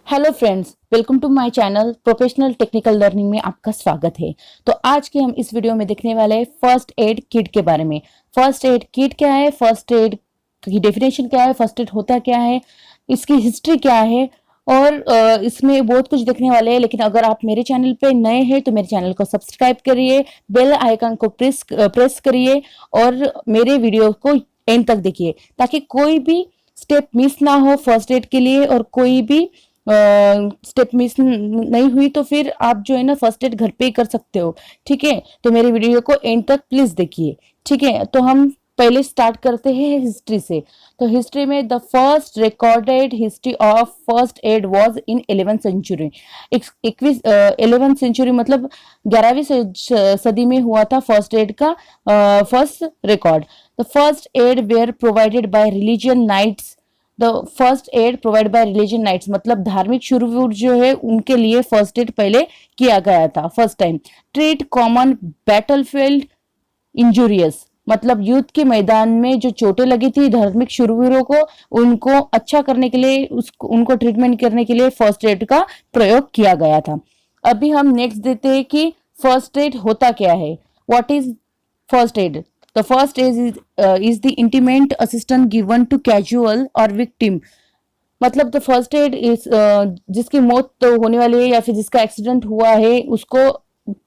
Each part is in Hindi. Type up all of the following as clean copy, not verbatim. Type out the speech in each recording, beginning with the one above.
Hello friends, welcome to my channel professional technical learning में आपका स्वागत है। तो आज के हम इस वीडियो में देखने वाले हैं फर्स्ट एड किट के बारे में। फर्स्ट एड किट क्या है, फर्स्ट एड की डेफिनेशन क्या है, फर्स्ट एड होता क्या है, इसकी हिस्ट्री क्या है और इसमें बहुत कुछ देखने वाले हैं। लेकिन अगर आप मेरे चैनल पे नए हैं तो मेरे चैनल को सब्सक्राइब करिए, बेल आइकन को प्रेस करिए और मेरे वीडियो को एंड तक देखिए ताकि कोई भी स्टेप मिस ना हो फर्स्ट एड के लिए। और कोई भी स्टेप मिस नहीं हुई तो फिर आप जो है ना फर्स्ट एड घर पे ही कर सकते हो। ठीक है, तो मेरे वीडियो को एंड तक प्लीज देखिए। ठीक है, तो हम पहले स्टार्ट करते हैं हिस्ट्री से। तो हिस्ट्री में the first recorded history of first aid was in 11th century. 11th century मतलब 11वीं सदी में हुआ था फर्स्ट एड का first record. The first aid were provided by religion knights. The first aid provide by religion knights मतलब धार्मिक शूरवीर जो है उनके लिए फर्स्ट एड पहले किया गया था first time. Treat common battlefield injurious मतलब युद्ध के मैदान में जो चोटें लगी थी धार्मिक शूरवीरों को, उनको अच्छा करने के लिए उनको ट्रीटमेंट करने के लिए फर्स्ट एड का प्रयोग किया गया था। अभी हम नेक्स्ट देते हैं कि फर्स्ट एड होता क्या है। What is first aid? The first is the intimate assistance given to casual or victim। मतलब तो फर्स्ट एड इज जिसकी मौत तो होने वाली है या फिर जिसका एक्सीडेंट हुआ है उसको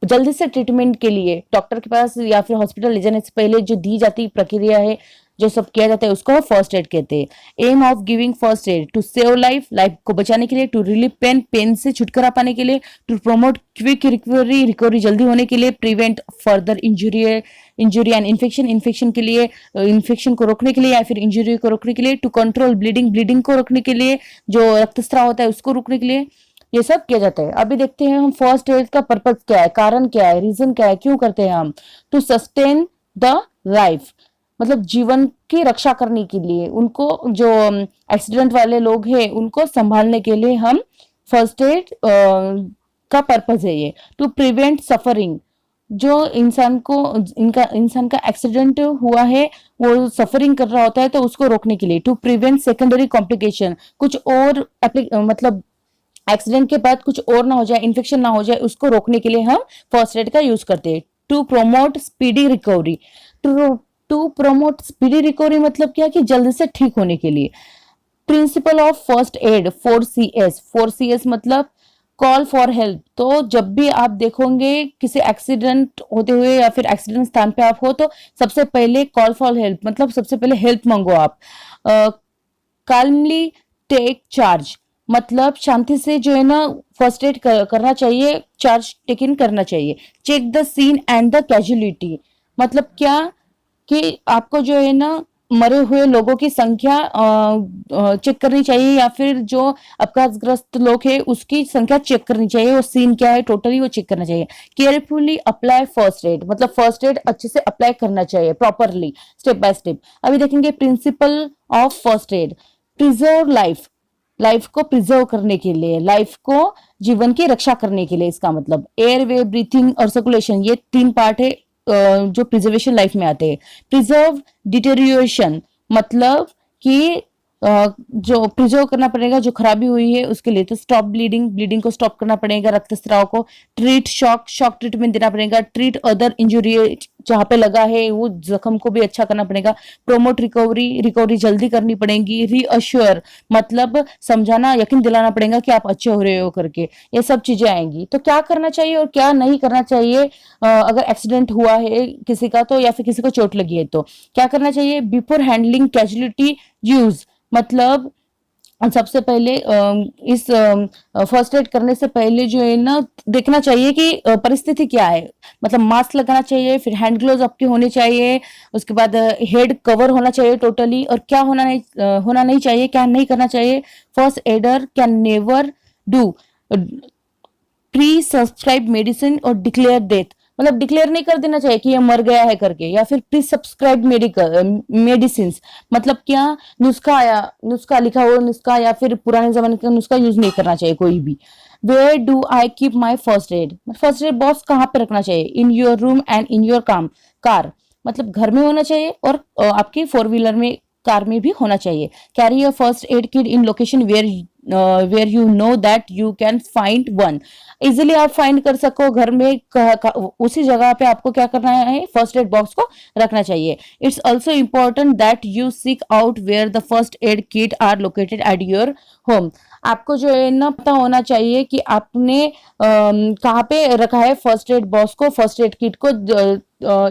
जल्दी से ट्रीटमेंट के लिए डॉक्टर के पास या फिर हॉस्पिटल ले जाने से पहले जो दी जाती प्रक्रिया है, जो सब किया जाता है उसको फर्स्ट एड कहते हैं। Aim of giving first aid to save life, life को बचाने के लिए, टू रिलीव पेन, पेन से छुटकारा पाने के लिए, to promote quick recovery, recovery जल्दी होने के लिए, prevent further injury and infection, infection के लिए, इन्फेक्शन को रोकने के लिए या फिर इंजुरी को रोकने के लिए, टू कंट्रोल ब्लीडिंग, ब्लीडिंग को रोकने के लिए, जो रक्तस्राव होता है उसको रोकने के लिए, ये सब किया जाता है। अभी देखते हैं हम फर्स्ट एड का पर्पज क्या है, कारण क्या है, रीजन क्या है, क्यों करते हैं हम। टू सस्टेन द लाइफ मतलब जीवन की रक्षा करने के लिए, उनको जो एक्सीडेंट वाले लोग हैं उनको संभालने के लिए हम फर्स्ट एड का पर्पज है ये। टू प्रिवेंट सफरिंग, जो इंसान का एक्सीडेंट हुआ है वो सफरिंग कर रहा होता है तो उसको रोकने के लिए। टू प्रिवेंट सेकेंडरी कॉम्प्लिकेशन, कुछ और मतलब एक्सीडेंट के बाद कुछ और ना हो जाए, इन्फेक्शन ना हो जाए, उसको रोकने के लिए हम फर्स्ट एड का यूज करते हैं। To promote speedy recovery, to promote speedy recovery मतलब क्या कि जल्दी से ठीक होने के लिए। Principle of first add 4CS, 4CS मतलब कॉल फॉर हेल्प। तो जब भी आप देखोगे किसी एक्सीडेंट होते हुए या फिर एक्सीडेंट स्थान पे आप हो तो सबसे पहले कॉल फॉर हेल्प मतलब सबसे पहले हेल्प मांगो आप। काल्मली टेक चार्ज मतलब शांति से जो है ना फर्स्ट एड करना चाहिए, चार्ज टेकन करना चाहिए। Check the scene and the casualty मतलब क्या कि आपको जो है ना मरे हुए लोगों की संख्या चेक करनी चाहिए या फिर जो अपघातग्रस्त लोग हैं उसकी संख्या चेक करनी चाहिए, वो सीन क्या है टोटली वो चेक करना चाहिए। केयरफुली अप्लाई फर्स्ट एड मतलब फर्स्ट एड अच्छे से अप्लाई करना चाहिए प्रॉपरली, स्टेप बाय स्टेप। अभी देखेंगे principle of first add. Preserve life, life को प्रिजर्व करने के लिए, लाइफ को जीवन की रक्षा करने के लिए। इसका मतलब एयर वे, ब्रीथिंग और सर्कुलेशन, ये 3 पार्ट है जो प्रिजर्वेशन लाइफ में आते हैं। प्रिजर्व डिटेरियोरेशन मतलब कि जो प्रिजर्व करना पड़ेगा जो खराबी हुई है उसके लिए। तो स्टॉप ब्लीडिंग, ब्लीडिंग को स्टॉप करना पड़ेगा, रक्तस्राव को। ट्रीट शॉक, शॉक ट्रीटमेंट देना पड़ेगा। ट्रीट अदर इंजुरी, जहां पे लगा है वो जख्म को भी अच्छा करना पड़ेगा। प्रोमोट रिकवरी, रिकवरी जल्दी करनी पड़ेगी। रीअश्योर मतलब समझाना, यकीन दिलाना पड़ेगा कि आप अच्छे हो रहे हो करके, ये सब चीजें आएंगी। तो क्या करना चाहिए और क्या नहीं करना चाहिए अगर एक्सीडेंट हुआ है किसी का तो या फिर किसी को चोट लगी है तो क्या करना चाहिए। बिफोर हैंडलिंग कैजुअलिटी यूज मतलब सबसे पहले इस फर्स्ट एड करने से पहले जो है ना देखना चाहिए कि परिस्थिति क्या है, मतलब मास्क लगाना चाहिए, फिर हैंड ग्लोव्स आपके होने चाहिए, उसके बाद हेड कवर होना चाहिए टोटली। और क्या होना नहीं चाहिए, क्या नहीं करना चाहिए। First adder can never do pre subscribe medicine और डिक्लेयर डेथ मतलब डिक्लेयर नहीं कर देना चाहिए कि ये मर गया है करके, या फिर प्री सब्सक्राइब मेडिसिन मतलब क्या नुस्खा लिखा हुआ नुस्खा या फिर पुराने जमाने का नुस्खा यूज नहीं करना चाहिए कोई भी। Where do I keep my first aid, first aid box कहाँ पे रखना चाहिए। In your room and in your car मतलब घर में होना चाहिए और आपकी 4 व्हीलर में कार में भी होना चाहिए। Carry your first aid kit in location where where you know that you can find one, easily आप फाइंड कर सको घर में उसी जगह पे आपको क्या करना है, फर्स्ट एड बॉक्स को रखना चाहिए। It's also important that you seek out where the first aid kit are located at your home. आपको जो है ना पता होना चाहिए कि आपने कहाँ पे रखा है फर्स्ट एड बॉक्स को, फर्स्ट एड किट को।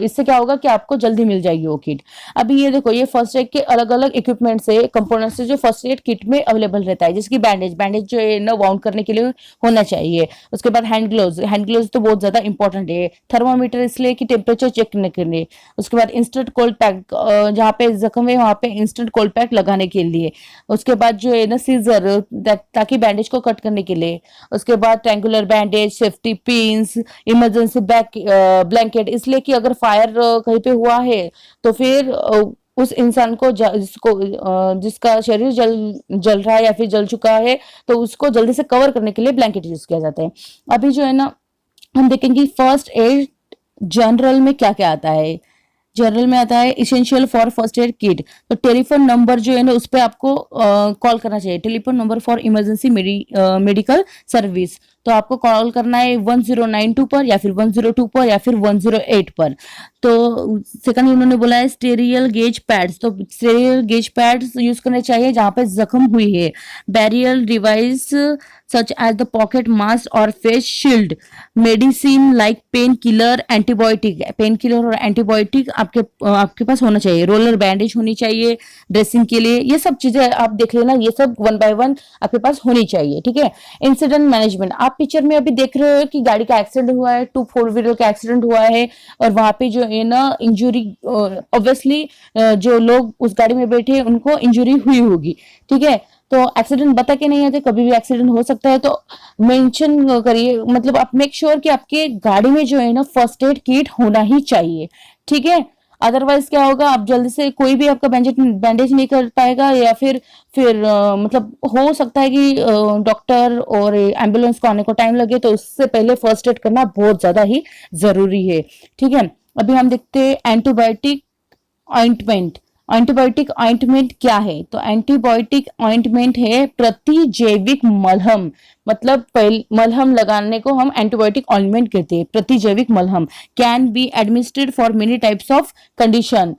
इससे क्या होगा कि आपको जल्दी मिल जाएगी वो किट। अभी ये देखो, ये फर्स्ट एड के अलग अलग इक्विपमेंट से, कंपोनेंट से जो फर्स्ट एड किट में अवेलेबल रहता है, जैसे कि बैंडेज, बैंडेज जो है ना वाउंड करने के लिए होना चाहिए। उसके बाद हैंड ग्लोव्स, हैंड ग्लोव्स तो बहुत ज्यादा इंपॉर्टेंट है। थर्मामीटर इसलिए कि टेम्परेचर चेक करने के लिए। उसके बाद इंस्टेंट कोल्ड पैक, जहाँ पे जख्म है वहां पे इंस्टेंट कोल्ड पैक लगाने के लिए। उसके बाद जो है ना सीजर, ताकि बैंडेज को कट करने के लिए। उसके बाद triangular bandage, safety pins, emergency back blanket, इसलिए कि अगर फायर कहीं पे हुआ है तो फिर उस इंसान को जिसका शरीर जल रहा है या फिर जल चुका है, तो उसको जल्दी से कवर करने के लिए ब्लैंकेट यूज किया जाता है। अभी जो है ना हम देखेंगे फर्स्ट एड जनरल में क्या क्या आता है। जनरल में आता है essential for first aid kit. तो टेलीफोन नंबर जो है ना उस पर आपको कॉल करना चाहिए, telephone number for emergency medical service. तो आपको कॉल करना है 1092 पर, या फिर 102 पर, या फिर 108 पर। तो सेकंड उन्होंने बोला है स्टेरियल गेज पैड्स। तो स्टेरियल गेज पैड्स यूज करने चाहिए जहां पे जख्म हुई है। Barrier device such as the pocket mask और face shield. Medicine like pain killer, antibiotic, pain killer और एंटीबायोटिक आपके पास होना चाहिए। रोलर बैंडेज होनी चाहिए ड्रेसिंग के लिए। ये सब चीजें आप देख लेना, ये सब वन बाय वन आपके पास होनी चाहिए, ठीक है। इंसिडेंट मैनेजमेंट, आप पिक्चर में अभी देख रहे हो कि गाड़ी का एक्सीडेंट हुआ है, 2 4 व्हीलर का एक्सीडेंट हुआ है, और वहां पे जो है ना इंजुरी, ऑब्वियसली जो लोग उस गाड़ी में बैठे उनको इंजुरी हुई होगी, ठीक है। तो एक्सीडेंट बता के नहीं आते, कभी भी एक्सीडेंट हो सकता है, तो मेंशन करिए, मतलब आप मेक श्योर कि आपके गाड़ी में जो है ना फर्स्ट एड किट होना ही चाहिए, ठीक है। अदरवाइज क्या होगा, आप जल्दी से कोई भी आपका बैंडेज नहीं कर पाएगा, या फिर मतलब हो सकता है कि डॉक्टर और एम्बुलेंस को आने को टाइम लगे, तो उससे पहले फर्स्ट एड करना बहुत ज्यादा ही जरूरी है, ठीक है। अभी हम देखते हैं एंटीबायोटिक ऑइंटमेंट। एंटीबायोटिक ऑइंटमेंट क्या है? तो एंटीबायोटिक ऑइंटमेंट है प्रतिजैविक मलहम। मतलब मलहम लगाने को हम एंटीबायोटिक ऑइंटमेंट कहते हैं, प्रतिजैविक मलहम। Can be administered for many types of condition.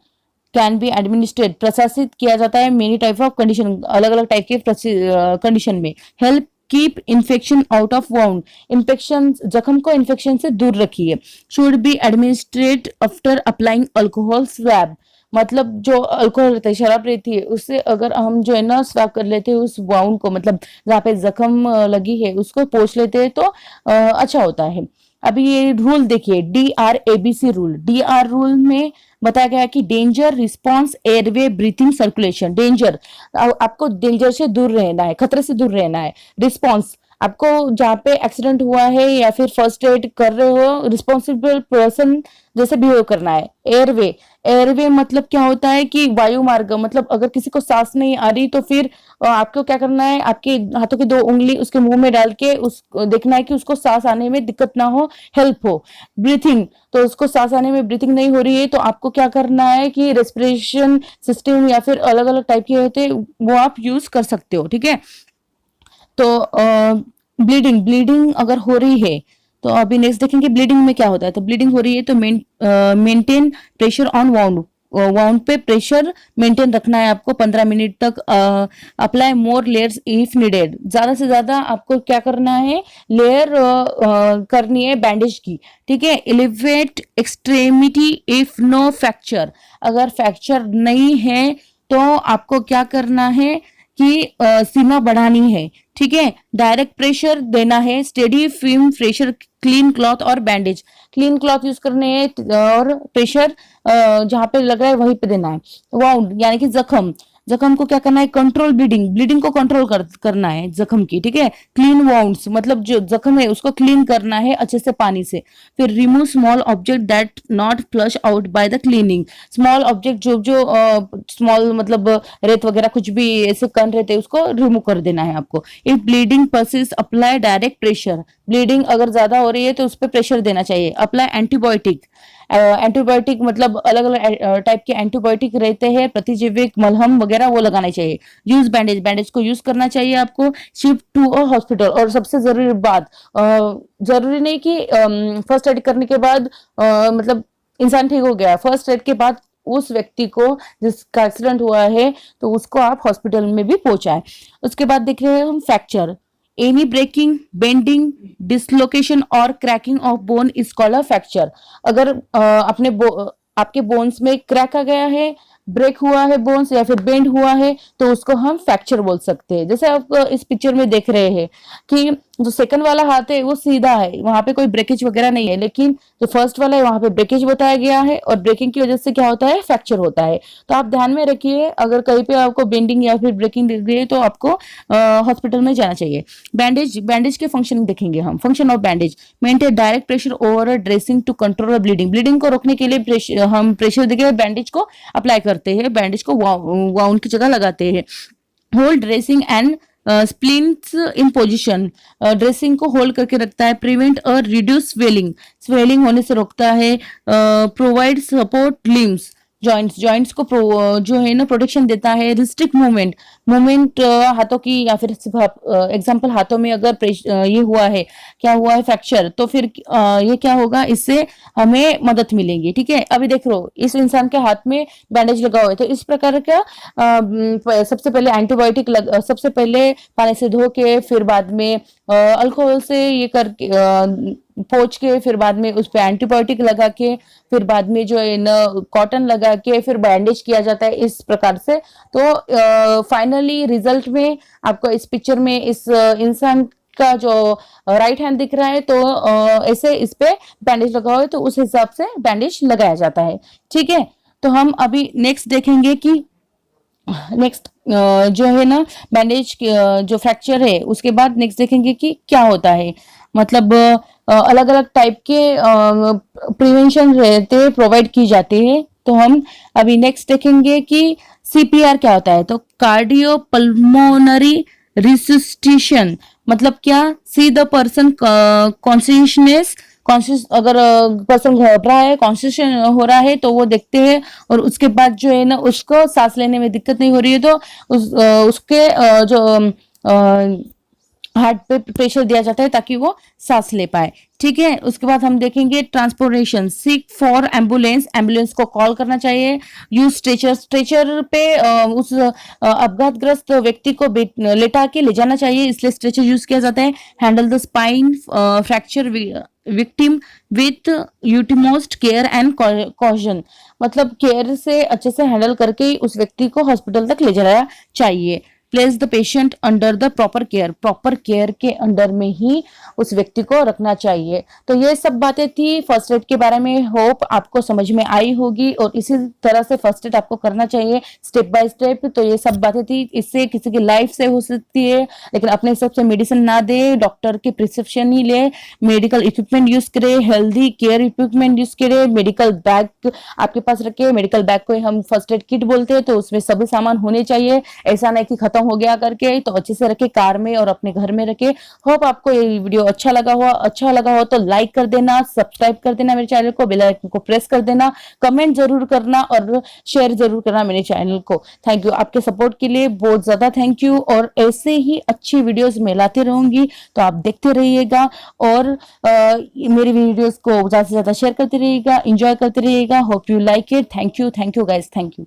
Can be administered, प्रशासित किया जाता है मेनी टाइप ऑफ कंडीशन, अलग अलग टाइप के कंडीशन में। Help keep infection out of wound, infection, जख्म को इन्फेक्शन से दूर रखिए। Should be administrate after applying alcohol swab. मतलब जो अल्कोहल रहता है, शराब रहती है, उससे अगर हम जो है ना स्वैब कर लेते हैं उस वाउंड को, मतलब जहाँ पे जख्म लगी है उसको पोंछ लेते हैं, तो अच्छा होता है। अभी ये रूल देखिए, DRABC रूल। DR रूल में बताया गया कि danger response airway breathing circulation. Danger, आपको डेंजर से दूर रहना है, खतरे से दूर रहना है। रिस्पॉन्स, आपको जहाँ पे एक्सीडेंट हुआ है या फिर फर्स्ट एड कर रहे हो, रिस्पॉन्सिबल पर्सन जैसे बिहेव करना है। एयरवे, एयरवे मतलब क्या होता है कि वायु मार्ग, मतलब अगर किसी को सांस नहीं आ रही तो फिर आपको क्या करना है, आपके हाथों की 2 उंगली उसके मुंह में डाल के उस देखना है कि उसको सांस आने में दिक्कत ना हो, हेल्प हो। ब्रीथिंग, तो उसको सांस आने में ब्रीथिंग नहीं हो रही है तो आपको क्या करना है कि रेस्पिरेशन सिस्टम या फिर अलग अलग टाइप के होते हैं वो आप यूज कर सकते हो, ठीक है। तो ब्लीडिंग, ब्लीडिंग अगर हो रही है तो अभी नेक्स्ट देखेंगे ब्लीडिंग में क्या होता है। तो ब्लीडिंग हो रही है तो maintain pressure on wound. Wound पे प्रेशर मेंटेन रखना है आपको 15 मिनट तक। Apply more layers if needed, ज्यादा से ज्यादा आपको क्या करना है, लेयर करनी है बैंडेज की, ठीक है। एलिवेट एक्सट्रेमिटी इफ नो फ्रैक्चर, अगर फ्रैक्चर नहीं है तो आपको क्या करना है कि सीमा बढ़ानी है, ठीक है। डायरेक्ट प्रेशर देना है, steady film pressure, clean cloth और बैंडेज। क्लीन क्लॉथ यूज करने हैं और प्रेशर जहां पे लग रहा है वहीं पे देना है। वाउंड यानी कि जख्म, जख्म को क्या करना है, कंट्रोल ब्लीडिंग, ब्लीडिंग को कंट्रोल करना है जख्म की, ठीक है। क्लीन वाउंड्स, मतलब जो जख्म है उसको क्लीन करना है अच्छे से पानी से। फिर remove small object that not flush out by the cleaning. Small object जो जो स्मॉल मतलब रेत वगैरह कुछ भी ऐसे कण रहते हैं उसको रिमूव कर देना है आपको। If bleeding persist apply direct pressure, bleeding अगर ज्यादा हो रही है तो उस पर प्रेशर देना चाहिए। अप्लाई एंटीबायोटिक, एंटीबायोटिक मतलब अलग अलग टाइप के एंटीबायोटिक रहते हैं, प्रतिजैविक मलहम वगैरह वो लगाने चाहिए। यूज बैंडेज, बैंडेज को यूज करना चाहिए आपको। शिफ्ट टू अ हॉस्पिटल, और सबसे जरूरी बात, जरूरी नहीं कि फर्स्ट एड करने के बाद मतलब इंसान ठीक हो गया, फर्स्ट एड के बाद उस व्यक्ति को जिसका एक्सीडेंट हुआ है तो उसको आप हॉस्पिटल में भी पहुंचाए। उसके बाद देख रहे हैं हम fracture. Any breaking, bending, dislocation और cracking of bone is called a fracture. अगर आपके बोन्स में क्रैक आ गया है, ब्रेक हुआ है बोन्स, या फिर बेंड हुआ है, तो उसको हम फ्रैक्चर बोल सकते हैं। जैसे आप इस पिक्चर में देख रहे हैं कि जो सेकंड वाला हाथ है वो सीधा है, वहां पे कोई ब्रेकेज वगैरह नहीं है, लेकिन जो फर्स्ट वाला है वहां पे ब्रेकेज बताया गया है, और ब्रेकिंग की वजह से क्या होता है, फ्रैक्चर होता है। तो आप ध्यान में रखिए, अगर कहीं पे आपको बेंडिंग या फिर ब्रेकिंग दिख रही है तो आपको हॉस्पिटल में जाना चाहिए। बैंडेज, बैंडेज के फंक्शन देखेंगे हम। Function of bandage, maintain direct pressure over dressing to control bleeding. Bleeding को रोकने के लिए हम प्रेशर देके बैंडेज को अप्लाई करते हैं, बैंडेज को वाउंड की जगह लगाते हैं। Hold dressing and splints in position, dressing को होल्ड करके रखता है। प्रिवेंट और रिड्यूस स्वेलिंग, स्वेलिंग होने से रोकता है। Provide support limbs, joints, joints को जो है ना प्रोटेक्शन देता है। रिस्ट्रिक्ट मूवमेंट, मूवमेंट हाथों की, या फिर एग्जांपल हाथों में अगर ये हुआ है, क्या हुआ है, फ्रैक्चर, तो फिर ये क्या होगा, इससे हमें मदद मिलेगी। ठीक है, अभी देख लो इस इंसान के हाथ में बैंडेज लगा हुआ है, तो इस प्रकार का सबसे पहले एंटीबायोटिक सबसे पहले पानी से धो के, फिर बाद में अल्कोहल से ये करके पोंछ के, फिर बाद में उस पे एंटीबायोटिक लगा के, फिर बाद में जो है ना कॉटन लगा के, फिर बैंडेज किया जाता है इस प्रकार से। तो फाइनली रिजल्ट में आपको इस पिक्चर में इस इंसान का जो राइट हैंड दिख रहा है, तो ऐसे इस पे बैंडेज लगा हुआ है, तो उस हिसाब से बैंडेज लगाया जाता है। ठीक है, तो हम अभी नेक्स्ट देखेंगे कि नेक्स्ट जो है ना बैंडेज जो फ्रैक्चर है उसके बाद नेक्स्ट देखेंगे कि क्या होता है। मतलब अलग अलग टाइप के प्रिवेंशन रहते प्रोवाइड की जाती है। तो हम अभी नेक्स्ट देखेंगे कि सीपीआर क्या होता है। तो कार्डियो पल्मोनरी रिसस्टिशन मतलब क्या, see the person consciousness, conscious, अगर पर्सन घबरा है, कॉन्शियस हो रहा है, तो वो देखते हैं, और उसके बाद जो है ना उसको सांस लेने में दिक्कत नहीं हो रही है, तो उसके जो हार्ट पे प्रेशर दिया जाता है ताकि वो सांस ले पाए। ठीक है, उसके बाद हम देखेंगे transportation, seek for ambulance, ambulance को कॉल करना चाहिए। यूज स्ट्रेचर, स्ट्रेचर पे उस अपघातग्रस्त व्यक्ति को लेटा के ले जाना चाहिए, इसलिए स्ट्रेचर यूज किया जाता है। Handle the spine fracture victim with utmost care and caution, मतलब केयर से अच्छे से हैंडल करके उस व्यक्ति को हॉस्पिटल तक ले जाना चाहिए। Place the patient under the proper care, proper care के अंडर में ही उस व्यक्ति को रखना चाहिए। तो ये सब बातें थी फर्स्ट एड के बारे में। होप आपको समझ में आई होगी, और इसी तरह से फर्स्ट एड आपको करना चाहिए स्टेप बाय स्टेप। तो ये सब बातें थी, इससे किसी की लाइफ सेव हो सकती है, लेकिन अपने हिसाब से मेडिसिन ना दे, डॉक्टर की प्रिस्क्रिप्शन ही ले, मेडिकल इक्विपमेंट यूज करे, हेल्दी केयर इक्विपमेंट यूज करे, मेडिकल बैग आपके पास रखे। मेडिकल बैग को हम फर्स्ट एड किट बोलते हैं, तो उसमें सभी सामान होने चाहिए। ऐसा नहीं कि खत्म हो गया करके, तो अच्छे से रखे कार में और अपने घर में रखे। होप आपको ये वीडियो अच्छा लगा हो तो लाइक कर देना, सब्सक्राइब कर देना मेरे चैनल को, बेल आइकन को प्रेस कर देना, कमेंट जरूर करना और शेयर जरूर करना मेरे चैनल को। थैंक यू, आपके सपोर्ट के लिए बहुत ज्यादा थैंक यू। और ऐसे ही अच्छी वीडियोस मैं लाती रहूंगी, तो आप देखते रहिएगा, और मेरी वीडियोस को ज्यादा से ज्यादा शेयर करते रहिएगा, एंजॉय करते रहिएगा। Hope you like it. Thank you guys, thank you.